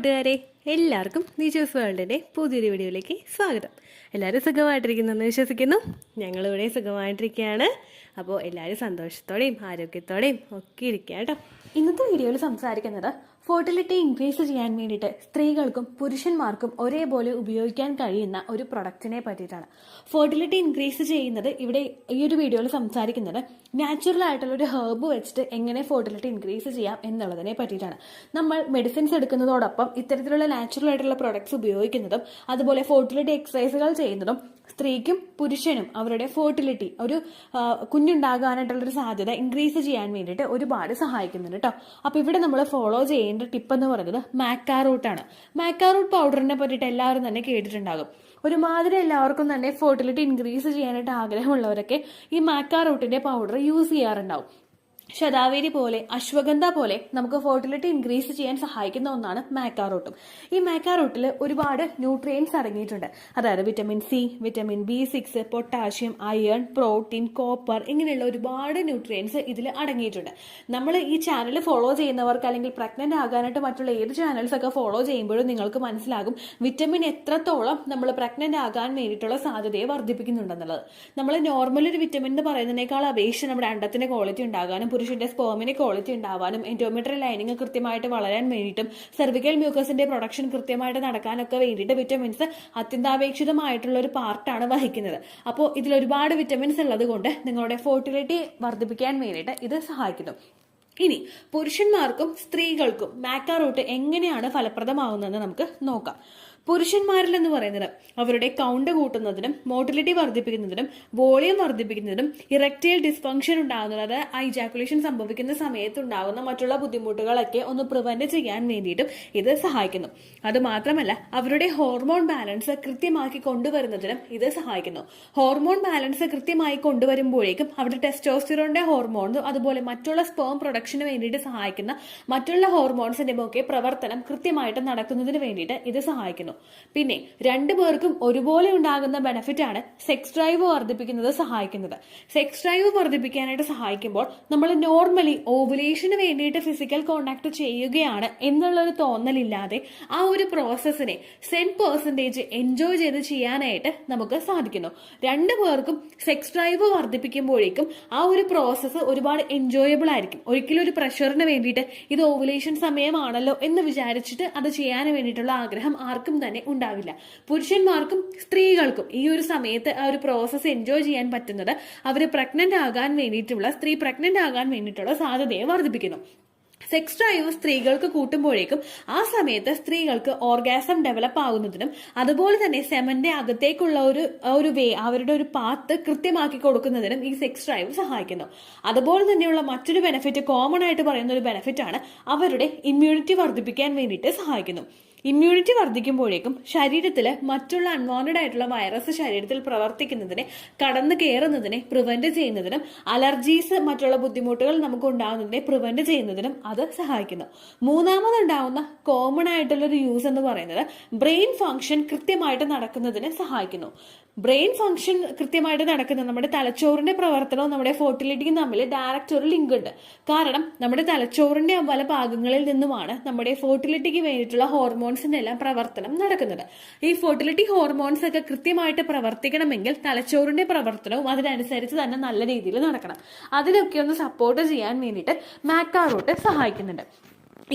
കൂട്ടുകാരെ, എല്ലാവർക്കും നിജോസ് വേൾഡിൻ്റെ പുതിയൊരു വീഡിയോയിലേക്ക് സ്വാഗതം. എല്ലാവരും സുഖമായിട്ടിരിക്കുന്നെന്ന് വിശ്വസിക്കുന്നു. ഞങ്ങളിവിടെ സുഖമായിട്ടിരിക്കുകയാണ്. അപ്പോൾ എല്ലാവരും സന്തോഷത്തോടെയും ആരോഗ്യത്തോടെയും ഒക്കെ ഇരിക്കുക കേട്ടോ. ഇന്നത്തെ വീഡിയോയിൽ സംസാരിക്കുന്നത് ഫെർട്ടിലിറ്റി ഇൻക്രീസ് ചെയ്യാൻ വേണ്ടിയിട്ട് സ്ത്രീകൾക്കും പുരുഷന്മാർക്കും ഒരേപോലെ ഉപയോഗിക്കാൻ കഴിയുന്ന ഒരു പ്രൊഡക്റ്റിനെ പറ്റിയിട്ടാണ്. ഫെർട്ടിലിറ്റി ഇൻക്രീസ് ചെയ്യുന്നത് ഇവിടെ ഈ ഒരു വീഡിയോയിൽ സംസാരിക്കുന്നത് നാച്ചുറൽ ആയിട്ടുള്ള ഒരു ഹെർബ് വെച്ചിട്ട് എങ്ങനെ ഫെർട്ടിലിറ്റി ഇൻക്രീസ് ചെയ്യാം എന്നുള്ളതിനെ പറ്റിയിട്ടാണ്. നമ്മൾ മെഡിസിൻസ് എടുക്കുന്നതോടൊപ്പം ഇത്തരത്തിലുള്ള നാച്ചുറൽ ആയിട്ടുള്ള പ്രൊഡക്ട്സ് ഉപയോഗിക്കുന്നതും അതുപോലെ ഫെർട്ടിലിറ്റി എക്സസൈസുകൾ ചെയ്യുന്നതും സ്ത്രീക്കും പുരുഷനും അവരുടെ ഫെർട്ടിലിറ്റി ഒരു കുഞ്ഞുണ്ടാകാനായിട്ടുള്ളൊരു സാധ്യത ഇൻക്രീസ് ചെയ്യാൻ വേണ്ടിയിട്ട് ഒരുപാട് സഹായിക്കുന്നുണ്ട് കേട്ടോ. അപ്പോൾ ഇവിടെ നമ്മൾ ഫോളോ ചെയ്യേണ്ട ടിപ്പ് എന്ന് പറയുന്നത് മാക്കാറൂട്ടാണ്. മാക്കാറൂട്ട് പൗഡറിനെ പറ്റിയിട്ട് എല്ലാവരും തന്നെ കേട്ടിട്ടുണ്ടാകും. ഒരുമാതിരി എല്ലാവർക്കും തന്നെ ഫെർട്ടിലിറ്റി ഇൻക്രീസ് ചെയ്യാനായിട്ട് ആഗ്രഹമുള്ളവരൊക്കെ ഈ മാക്കാറൂട്ടിന്റെ പൗഡർ യൂസ് ചെയ്യാറുണ്ടാവും. ശതാവേരി പോലെ അശ്വഗന്ധ പോലെ നമുക്ക് ഫെർട്ടിലിറ്റി ഇൻക്രീസ് ചെയ്യാൻ സഹായിക്കുന്ന ഒന്നാണ് മാക്കാറൂട്ടും. ഈ മാക്കാറൂട്ടിൽ ഒരുപാട് ന്യൂട്രിയൻസ് അടങ്ങിയിട്ടുണ്ട്. അതായത് vitamin C, vitamin B6, potassium, iron, protein, copper ഇങ്ങനെയുള്ള ഒരുപാട് ന്യൂട്രിയൻസ് ഇതിൽ അടങ്ങിയിട്ടുണ്ട്. നമ്മൾ ഈ ചാനൽ ഫോളോ ചെയ്യുന്നവർക്ക് അല്ലെങ്കിൽ പ്രഗ്നന്റ് ആകാനായിട്ട് മറ്റുള്ള ഏത് ചാനൽസ് ഒക്കെ ഫോളോ ചെയ്യുമ്പോഴും നിങ്ങൾക്ക് മനസ്സിലാകും വിറ്റമിൻ എത്രത്തോളം നമ്മൾ പ്രഗ്നന്റ് ആകാൻ വേണ്ടിയിട്ടുള്ള സാധ്യതയെ വർദ്ധിപ്പിക്കുന്നുണ്ടെന്നുള്ളത്. നമ്മൾ നോർമൽ ഒരു വിറ്റമിൻ എന്ന് പറയുന്നതിനേക്കാൾ അപേക്ഷിച്ച് നമ്മുടെ അണ്ടത്തിന്റെ ക്വാളിറ്റി ഉണ്ടാകാനും പുരുഷന്റെ സ്പേമിന് ക്വാളിറ്റി ഉണ്ടാവാനും എൻഡോമെട്രിയൽ ലൈനിങ് കൃത്യമായിട്ട് വളരാൻ വേണ്ടിയിട്ടും സെർവിക്കൽ മ്യൂക്കസിന്റെ പ്രൊഡക്ഷൻ കൃത്യമായിട്ട് നടക്കാനൊക്കെ വേണ്ടിയിട്ട് വിറ്റമിൻസ് അത്യന്താപേക്ഷിതമായിട്ടുള്ള ഒരു പാർട്ടാണ് വഹിക്കുന്നത്. അപ്പോൾ ഇതിൽ ഒരുപാട് വിറ്റമിൻസ് ഉള്ളത് കൊണ്ട് നിങ്ങളുടെ ഫെർട്ടിലിറ്റി വർദ്ധിപ്പിക്കാൻ വേണ്ടിയിട്ട് ഇത് സഹായിക്കുന്നു. ഇനി പുരുഷന്മാർക്കും സ്ത്രീകൾക്കും മാക്കാറൂട്ട് എങ്ങനെയാണ് ഫലപ്രദമാകുന്നതെന്ന് നമുക്ക് നോക്കാം. പുരുഷന്മാരിൽ എന്ന് പറയുന്നത് അവരുടെ കൗണ്ട് കൂട്ടുന്നതിനും മോട്ടിലിറ്റി വർദ്ധിപ്പിക്കുന്നതിനും വോളിയം വർദ്ധിപ്പിക്കുന്നതിനും ഇറക്റ്റൈൽ ഡിസ്ഫങ്ഷൻ ഉണ്ടാകുന്നത്, അതായത് ഐജാക്കുലേഷൻ സംഭവിക്കുന്ന സമയത്ത് ഉണ്ടാകുന്ന മറ്റുള്ള ബുദ്ധിമുട്ടുകളൊക്കെ ഒന്ന് പ്രിവെന്റ് ചെയ്യാൻ വേണ്ടിയിട്ടും ഇത് സഹായിക്കുന്നു. അത് മാത്രമല്ല അവരുടെ ഹോർമോൺ ബാലൻസ് കൃത്യമാക്കി കൊണ്ടുവരുന്നതിനും ഇത് സഹായിക്കുന്നു. ഹോർമോൺ ബാലൻസ് കൃത്യമായി കൊണ്ടുവരുമ്പോഴേക്കും അവരുടെ ടെസ്റ്റോസ്റ്റിറോണിന്റെ ഹോർമോൺസും അതുപോലെ മറ്റുള്ള സ്പേം പ്രൊഡക്ഷന് വേണ്ടിയിട്ട് സഹായിക്കുന്ന മറ്റുള്ള ഹോർമോൺസിന്റെ ഒക്കെ പ്രവർത്തനം കൃത്യമായിട്ട് നടക്കുന്നതിന് വേണ്ടിയിട്ട് ഇത് സഹായിക്കുന്നു. പിന്നെ രണ്ടുപേർക്കും ഒരുപോലെ ഉണ്ടാകുന്ന ബെനിഫിറ്റ് ആണ് സെക്സ് ഡ്രൈവ് വർദ്ധിപ്പിക്കുന്നത് സഹായിക്കുന്നത്. സെക്സ് ഡ്രൈവ് വർദ്ധിപ്പിക്കാനായിട്ട് സഹായിക്കുമ്പോൾ നമ്മൾ നോർമലി ഓവുലേഷന് വേണ്ടിയിട്ട് ഫിസിക്കൽ കോണ്ടാക്ട് ചെയ്യുകയാണ് എന്നുള്ളൊരു തോന്നലില്ലാതെ ആ ഒരു പ്രോസസ്സിനെ 100% എൻജോയ് ചെയ്ത് ചെയ്യാനായിട്ട് നമുക്ക് സാധിക്കുന്നു. രണ്ടുപേർക്കും സെക്സ് ഡ്രൈവ് വർദ്ധിപ്പിക്കുമ്പോഴേക്കും ആ ഒരു പ്രോസസ്സ് ഒരുപാട് എൻജോയബിൾ ആയിരിക്കും. ഒരിക്കലും ഒരു പ്രഷറിന് വേണ്ടിയിട്ട് ഇത് ഓവുലേഷൻ സമയമാണല്ലോ എന്ന് വിചാരിച്ചിട്ട് അത് ചെയ്യാൻ വേണ്ടിയിട്ടുള്ള ആഗ്രഹം ആർക്കും തന്നെ ഉണ്ടാവില്ല. പുരുഷന്മാർക്കും സ്ത്രീകൾക്കും ഈ ഒരു സമയത്ത് ആ ഒരു പ്രോസസ്സ് എൻജോയ് ചെയ്യാൻ പറ്റുന്നത് അവര് പ്രഗ്നന്റ് ആകാൻ വേണ്ടിയിട്ടുള്ള സാധ്യതയെ വർദ്ധിപ്പിക്കുന്നു. സെക്സ് ഡ്രൈവ് സ്ത്രീകൾക്ക് കൂട്ടുമ്പോഴേക്കും ആ സമയത്ത് സ്ത്രീകൾക്ക് ഓർഗാസം ഡെവലപ്പ് ആകുന്നതിനും അതുപോലെ തന്നെ സെമന്റെ അകത്തേക്കുള്ള ഒരു വേ അവരുടെ ഒരു പാത്ത് കൃത്യമാക്കി കൊടുക്കുന്നതിനും ഈ സെക്സ് ഡ്രൈവ് സഹായിക്കുന്നു. അതുപോലെ തന്നെയുള്ള മറ്റൊരു ബെനിഫിറ്റ്, കോമൺ ആയിട്ട് പറയുന്ന ഒരു ബെനിഫിറ്റ് ആണ് അവരുടെ ഇമ്മ്യൂണിറ്റി വർദ്ധിപ്പിക്കാൻ വേണ്ടിയിട്ട് സഹായിക്കുന്നു. ഇമ്മ്യൂണിറ്റി വർദ്ധിക്കുമ്പോഴേക്കും ശരീരത്തിൽ മറ്റുള്ള അൺവാണ്ടഡ് ആയിട്ടുള്ള വൈറസ് ശരീരത്തിൽ പ്രവർത്തിക്കുന്നതിനെ കടന്നു കയറുന്നതിനെ പ്രിവെന്റ് ചെയ്യുന്നതിനും അലർജീസ് മറ്റുള്ള ബുദ്ധിമുട്ടുകൾ നമുക്ക് ഉണ്ടാകുന്നതിനെ പ്രിവെന്റ് ചെയ്യുന്നതിനും അത് സഹായിക്കുന്നു. മൂന്നാമതുണ്ടാവുന്ന കോമൺ ആയിട്ടുള്ള ഒരു യൂസ് എന്ന് പറയുന്നത് ബ്രെയിൻ ഫംഗ്ഷൻ കൃത്യമായിട്ട് നടക്കുന്നതിന് സഹായിക്കുന്നു. ബ്രെയിൻ ഫംഗ്ഷൻ കൃത്യമായിട്ട് നടക്കുന്ന നമ്മുടെ തലച്ചോറിന്റെ പ്രവർത്തനവും നമ്മുടെ ഫെർട്ടിലിറ്റിയും തമ്മിൽ ഡയറക്റ്റ് ഒരു ലിങ്ക് ഉണ്ട്. കാരണം നമ്മുടെ തലച്ചോറിന്റെ പല ഭാഗങ്ങളിൽ നിന്നുമാണ് നമ്മുടെ ഫെർട്ടിലിറ്റിക്ക് വേണ്ടിയിട്ടുള്ള ഹോർമോൺസിന്റെ എല്ലാം പ്രവർത്തനം നടക്കുന്നത്. ഈ ഫെർട്ടിലിറ്റി ഹോർമോൺസ് ഒക്കെ കൃത്യമായിട്ട് പ്രവർത്തിക്കണമെങ്കിൽ തലച്ചോറിന്റെ പ്രവർത്തനവും അതിനനുസരിച്ച് തന്നെ നല്ല രീതിയിൽ നടക്കണം. അതിനൊക്കെ ഒന്ന് സപ്പോർട്ട് ചെയ്യാൻ വേണ്ടിയിട്ട് മാക്കാറൂട്ട് സഹായിക്കുന്നുണ്ട്.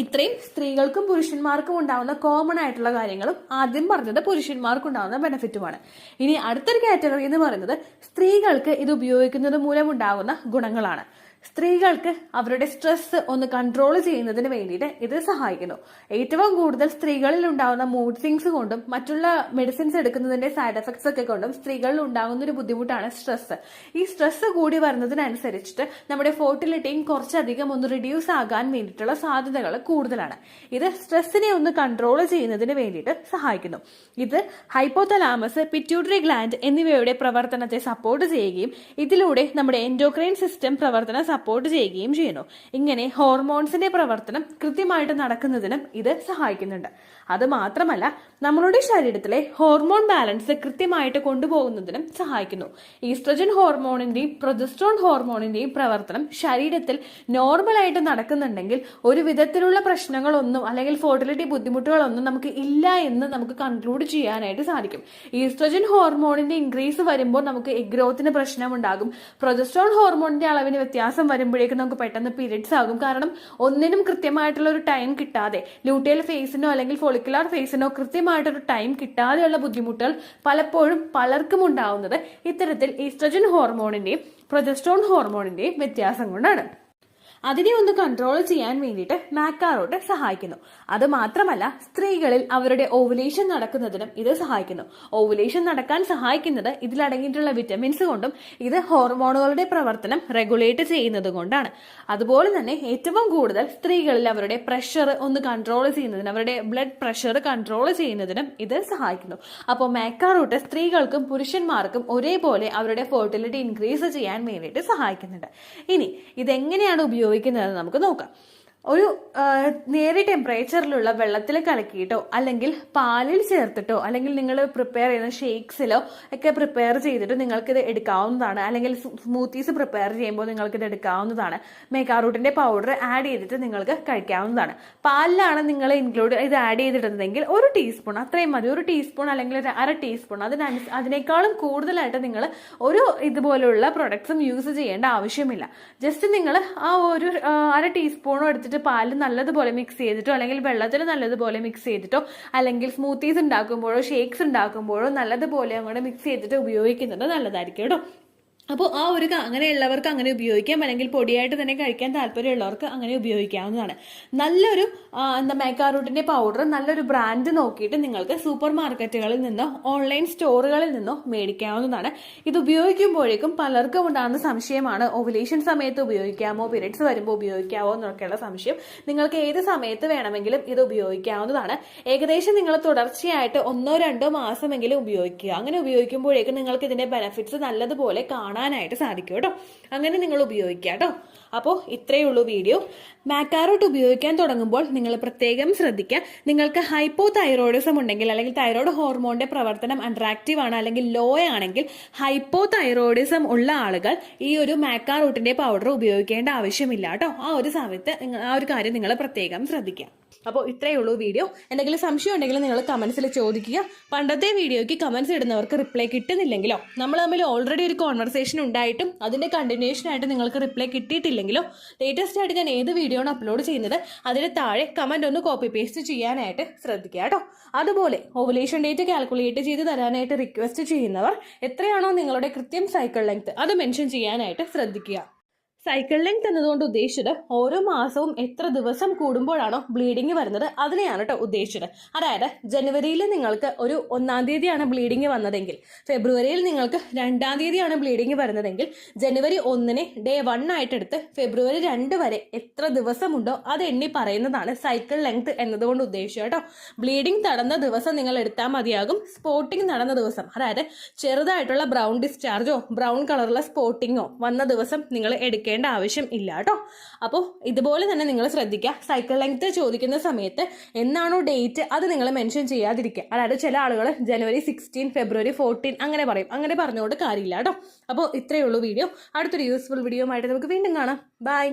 ഇത്രയും സ്ത്രീകൾക്കും പുരുഷന്മാർക്കും ഉണ്ടാവുന്ന കോമൺ ആയിട്ടുള്ള കാര്യങ്ങളും ആദ്യം പറഞ്ഞത് പുരുഷന്മാർക്ക് ഉണ്ടാവുന്ന ബെനിഫിറ്റുമാണ്. ഇനി അടുത്തൊരു കാറ്റഗറി എന്ന് പറയുന്നത് സ്ത്രീകൾക്ക് ഇത് ഉപയോഗിക്കുന്നത് മൂലം ഉണ്ടാകുന്ന ഗുണങ്ങളാണ്. സ്ത്രീകൾക്ക് അവരുടെ സ്ട്രെസ് ഒന്ന് കൺട്രോൾ ചെയ്യുന്നതിന് വേണ്ടിയിട്ട് ഇത് സഹായിക്കുന്നു. ഏറ്റവും കൂടുതൽ സ്ത്രീകളിൽ ഉണ്ടാകുന്ന മൂഡ് സ്വിങ്സ് കൊണ്ടും മറ്റുള്ള മെഡിസിൻസ് എടുക്കുന്നതിന്റെ സൈഡ് എഫക്ട്സ് ഒക്കെ കൊണ്ടും സ്ത്രീകളിൽ ഉണ്ടാകുന്ന ഒരു ബുദ്ധിമുട്ടാണ് സ്ട്രെസ്. ഈ സ്ട്രെസ് കൂടി വരുന്നതിനനുസരിച്ചിട്ട് നമ്മുടെ ഫെർട്ടിലിറ്റിയും കുറച്ചധികം ഒന്ന് റിഡ്യൂസ് ആകാൻ വേണ്ടിയിട്ടുള്ള സാധ്യതകൾ കൂടുതലാണ്. ഇത് സ്ട്രെസ്സിനെ ഒന്ന് കൺട്രോൾ ചെയ്യുന്നതിന് വേണ്ടിയിട്ട് സഹായിക്കുന്നു. ഇത് ഹൈപ്പോതലാമസ്, പിറ്റ്യൂട്ടറി ഗ്ലാൻഡ് എന്നിവയുടെ പ്രവർത്തനത്തെ സപ്പോർട്ട് ചെയ്യുകയും ഇതിലൂടെ നമ്മുടെ എൻഡോക്രൈൻ സിസ്റ്റം പ്രവർത്തനം സപ്പോർട്ട് ചെയ്യുകയും ചെയ്യുന്നു. ഇങ്ങനെ ഹോർമോൺസിന്റെ പ്രവർത്തനം കൃത്യമായിട്ട് നടക്കുന്നതിനും ഇത് സഹായിക്കുന്നുണ്ട്. അത് മാത്രമല്ല, നമ്മളുടെ ശരീരത്തിലെ ഹോർമോൺ ബാലൻസ് കൃത്യമായിട്ട് കൊണ്ടുപോകുന്നതിനും സഹായിക്കുന്നു. ഈസ്ട്രജൻ ഹോർമോണിന്റെയും പ്രൊജസ്ട്രോൺ ഹോർമോണിന്റെയും പ്രവർത്തനം ശരീരത്തിൽ നോർമലായിട്ട് നടക്കുന്നുണ്ടെങ്കിൽ ഒരു വിധത്തിലുള്ള പ്രശ്നങ്ങളൊന്നും അല്ലെങ്കിൽ ഫെർട്ടിലിറ്റി ബുദ്ധിമുട്ടുകളൊന്നും നമുക്ക് ഇല്ല എന്ന് നമുക്ക് കൺക്ലൂഡ് ചെയ്യാനായിട്ട് സാധിക്കും. ഈസ്ട്രജൻ ഹോർമോണിന്റെ ഇൻക്രീസ് വരുമ്പോൾ നമുക്ക് എഗ് ഗ്രോത്തിന് പ്രശ്നമുണ്ടാകും. പ്രൊജസ്ട്രോൺ ഹോർമോണിന്റെ അളവിന് വ്യത്യാസം വരുമ്പോഴേക്കും നമുക്ക് പെട്ടെന്ന് പീരിയഡ്സ് ആകും. കാരണം ഒന്നിനും കൃത്യമായിട്ടുള്ള ഒരു ടൈം കിട്ടാതെ, ലൂട്ടിയൽ ഫേസിനോ അല്ലെങ്കിൽ ഫോളിക്കുലാർ ഫേസിനോ കൃത്യമായിട്ടൊരു ടൈം കിട്ടാതെയുള്ള ബുദ്ധിമുട്ടുകൾ പലപ്പോഴും പലർക്കും ഉണ്ടാവുന്നത് ഇത്തരത്തിൽ ഈസ്ട്രജൻ ഹോർമോണിന്റെയും പ്രൊജസ്ട്രോൺ ഹോർമോണിന്റെയും വ്യത്യാസം കൊണ്ടാണ്. അതിനെ ഒന്ന് കൺട്രോൾ ചെയ്യാൻ വേണ്ടിയിട്ട് മാക്കാറോട്ട് സഹായിക്കുന്നു. അത് മാത്രമല്ല, സ്ത്രീകളിൽ അവരുടെ ഓവുലേഷൻ നടക്കുന്നതിനും ഇത് സഹായിക്കുന്നു. ഓവുലേഷൻ നടക്കാൻ സഹായിക്കുന്നത് ഇതിലടങ്ങിയിട്ടുള്ള വിറ്റമിൻസ് കൊണ്ടും ഇത് ഹോർമോണുകളുടെ പ്രവർത്തനം റെഗുലേറ്റ് ചെയ്യുന്നത് കൊണ്ടാണ്. അതുപോലെ തന്നെ ഏറ്റവും കൂടുതൽ സ്ത്രീകളിൽ അവരുടെ പ്രഷർ ഒന്ന് കൺട്രോൾ ചെയ്യുന്നതിന്, അവരുടെ ബ്ലഡ് പ്രഷർ കൺട്രോൾ ചെയ്യുന്നതിനും ഇത് സഹായിക്കുന്നു. അപ്പോൾ മാക്കാറോട്ട് സ്ത്രീകൾക്കും പുരുഷന്മാർക്കും ഒരേപോലെ അവരുടെ ഫെർട്ടിലിറ്റി ഇൻക്രീസ് ചെയ്യാൻ വേണ്ടിയിട്ട് സഹായിക്കുന്നുണ്ട്. ഇനി ഇതെങ്ങനെയാണ് ഉപയോഗിക്കുന്നത് നമുക്ക് നോക്കാം. ഒരു നേരിയ ടെമ്പറേച്ചറിലുള്ള വെള്ളത്തിൽ കലക്കിയിട്ടോ അല്ലെങ്കിൽ പാലിൽ ചേർത്തിട്ടോ അല്ലെങ്കിൽ നിങ്ങൾ പ്രിപ്പയർ ചെയ്യുന്ന ഷേക്സിലോ ഒക്കെ പ്രിപ്പയർ ചെയ്തിട്ട് നിങ്ങൾക്കിത് എടുക്കാവുന്നതാണ്. അല്ലെങ്കിൽ സ്മൂത്തീസ് പ്രിപ്പയർ ചെയ്യുമ്പോൾ നിങ്ങൾക്കിത് എടുക്കാവുന്നതാണ്. മേക്കാറൂട്ടിന്റെ പൗഡർ ആഡ് ചെയ്തിട്ട് നിങ്ങൾക്ക് കഴിക്കാവുന്നതാണ്. പാലിലാണ് നിങ്ങൾ ഇത് ആഡ് ചെയ്തിടുന്നതെങ്കിൽ ഒരു ടീസ്പൂൺ അത്രയും മതി. ഒരു ടീസ്പൂൺ അല്ലെങ്കിൽ ഒരു അര ടീസ്പൂൺ, അതിനേക്കാളും കൂടുതലായിട്ട് നിങ്ങൾ ഒരു ഇതുപോലുള്ള പ്രൊഡക്ട്സും യൂസ് ചെയ്യേണ്ട ആവശ്യമില്ല. ജസ്റ്റ് നിങ്ങൾ ആ ഒരു അര ടീസ്പൂണോ എടുത്തിട്ട് പാലിൽ നല്ലതുപോലെ മിക്സ് ചെയ്തിട്ടോ അല്ലെങ്കിൽ വെള്ളത്തിൽ നല്ലതുപോലെ മിക്സ് ചെയ്തിട്ടോ അല്ലെങ്കിൽ സ്മൂത്തീസ് ഉണ്ടാക്കുമ്പോഴോ ഷേക്സ് ഉണ്ടാക്കുമ്പോഴോ നല്ലതുപോലെ അങ്ങോട്ട് മിക്സ് ചെയ്തിട്ട് ഉപയോഗിക്കുന്നത് നല്ലതായിരിക്കും കേട്ടോ. അപ്പോൾ അങ്ങനെയുള്ളവർക്ക് അങ്ങനെ ഉപയോഗിക്കാം. അല്ലെങ്കിൽ പൊടിയായിട്ട് തന്നെ കഴിക്കാൻ താല്പര്യമുള്ളവർക്ക് അങ്ങനെ ഉപയോഗിക്കാവുന്നതാണ്. നല്ലൊരു മേക്കാറൂട്ടിന്റെ പൗഡർ നല്ലൊരു ബ്രാൻഡ് നോക്കിയിട്ട് നിങ്ങൾക്ക് സൂപ്പർ മാർക്കറ്റുകളിൽ നിന്നോ ഓൺലൈൻ സ്റ്റോറുകളിൽ നിന്നോ മേടിക്കാവുന്നതാണ്. ഇത് ഉപയോഗിക്കുമ്പോഴേക്കും പലർക്കും ഉണ്ടാകുന്ന സംശയമാണ്, ഓവുലേഷൻ സമയത്ത് ഉപയോഗിക്കാമോ, പീരിയഡ്സ് വരുമ്പോൾ ഉപയോഗിക്കാമോ എന്നൊക്കെയുള്ള സംശയം. നിങ്ങൾക്ക് ഏത് സമയത്ത് വേണമെങ്കിലും ഇത് ഉപയോഗിക്കാവുന്നതാണ്. ഏകദേശം നിങ്ങൾ തുടർച്ചയായിട്ട് 1-2 മാസമെങ്കിലും ഉപയോഗിക്കുക. അങ്ങനെ ഉപയോഗിക്കുമ്പോഴേക്കും നിങ്ങൾക്ക് ഇതിന്റെ ബെനിഫിറ്റ്സ് നല്ലതുപോലെ കാണാനായിട്ട് സാധിക്കും കേട്ടോ. അങ്ങനെ നിങ്ങൾ ഉപയോഗിക്കുക കേട്ടോ. അപ്പോൾ ഇത്രയേ ഉള്ളൂ വീഡിയോ. മാക്കാറോട്ട് ഉപയോഗിക്കാൻ തുടങ്ങുമ്പോൾ നിങ്ങൾ പ്രത്യേകം ശ്രദ്ധിക്കുക. നിങ്ങൾക്ക് ഹൈപ്പോ തൈറോയിഡിസം ഉണ്ടെങ്കിൽ അല്ലെങ്കിൽ തൈറോയ്ഡ് ഹോർമോണിന്റെ പ്രവർത്തനം അൺട്രാക്റ്റീവ് ആണ് അല്ലെങ്കിൽ ലോ ആണെങ്കിൽ ഹൈപ്പോ തൈറോയിഡിസം ഉള്ള ആളുകൾ ഈ ഒരു മാക്കാറൂട്ടിന്റെ പൗഡർ ഉപയോഗിക്കേണ്ട ആവശ്യമില്ല കേട്ടോ. ആ ഒരു സമയത്ത് ആ ഒരു കാര്യം നിങ്ങൾ പ്രത്യേകം ശ്രദ്ധിക്കുക. അപ്പോൾ ഇത്രയേ ഉള്ളൂ വീഡിയോ. എന്തെങ്കിലും സംശയം ഉണ്ടെങ്കിൽ നിങ്ങൾ കമന്റ്സിൽ ചോദിക്കുക. പണ്ടത്തെ വീഡിയോയ്ക്ക് കമന്റ്സ് ഇടുന്നവർക്ക് റിപ്ലൈ കിട്ടുന്നില്ലെങ്കിലോ, നമ്മൾ തമ്മിൽ ഓൾറെഡി ഒരു കോൺവെർസേഷൻ ഉണ്ടായിട്ടും അതിന്റെ കണ്ടിന്യൂഷൻ ആയിട്ട് നിങ്ങൾക്ക് റിപ്ലൈ കിട്ടിയിട്ടില്ലെങ്കിലോ, ലേറ്റസ്റ്റ് ആയിട്ട് ഞാൻ ഏത് വീഡിയോ ആണ് അപ്ലോഡ് ചെയ്യുന്നത് അതിന് താഴെ കമന്റ് ഒന്ന് കോപ്പി പേസ്റ്റ് ചെയ്യാനായിട്ട് ശ്രദ്ധിക്കുക കേട്ടോ. അതുപോലെ ഓവുലേഷൻ ഡേറ്റ് കാൽക്കുലേറ്റ് ചെയ്ത് തരാനായിട്ട് റിക്വസ്റ്റ് ചെയ്യുന്നവർ എത്രയാണോ നിങ്ങളുടെ കൃത്യം സൈക്കിൾ ലെങ്ത് അത് മെൻഷൻ ചെയ്യാനായിട്ട് ശ്രദ്ധിക്കുക. സൈക്കിൾ ലെങ്ത് എന്നതുകൊണ്ട് ഉദ്ദേശിച്ചത് ഓരോ മാസവും എത്ര ദിവസം കൂടുമ്പോഴാണോ ബ്ലീഡിങ് വരുന്നത് അതിനെയാണ് കേട്ടോ ഉദ്ദേശിച്ചത്. അതായത് ജനുവരിയിൽ നിങ്ങൾക്ക് ഒരു 1-ാം തീയതിയാണ് ബ്ലീഡിങ് വന്നതെങ്കിൽ, ഫെബ്രുവരിയിൽ നിങ്ങൾക്ക് 2-ാം തീയതിയാണ് ബ്ലീഡിങ് വരുന്നതെങ്കിൽ, ജനുവരി 1-നെ ഡേ 1 ആയിട്ട് എടുത്ത് ഫെബ്രുവരി 2 വരെ എത്ര ദിവസമുണ്ടോ അത് എണ്ണി പറയുന്നതാണ് സൈക്കിൾ ലെങ്ത് എന്നതുകൊണ്ട് ഉദ്ദേശിച്ചത് കേട്ടോ. ബ്ലീഡിങ് നടന്ന ദിവസം നിങ്ങൾ എടുത്താൽ മതിയാകും. സ്പോട്ടിങ് നടന്ന ദിവസം, അതായത് ചെറുതായിട്ടുള്ള ബ്രൗൺ ഡിസ്ചാർജോ ബ്രൗൺ കളറുള്ള സ്പോട്ടിങ്ങോ വന്ന ദിവസം നിങ്ങൾ എടുക്കുക ആവശ്യം ഇല്ല കേട്ടോ. അപ്പോൾ ഇതുപോലെ തന്നെ നിങ്ങൾ ശ്രദ്ധിക്കുക. സൈക്കിൾ ലെങ്ത് ചോദിക്കുന്ന സമയത്ത് എന്നാണോ ഡേറ്റ് അത് നിങ്ങൾ മെൻഷൻ ചെയ്യാതിരിക്കുക. അതായത് ചില ആളുകൾ ജനുവരി 16, ഫെബ്രുവരി 14 അങ്ങനെ പറയും. അങ്ങനെ പറഞ്ഞുകൊണ്ട് കാര്യമില്ല കേട്ടോ. അപ്പോൾ ഇത്രയേ ഉള്ളൂ വീഡിയോ. അടുത്തൊരു യൂസ്ഫുൾ വീഡിയോ ആയിട്ട് നമുക്ക് വീണ്ടും കാണാം. ബൈ.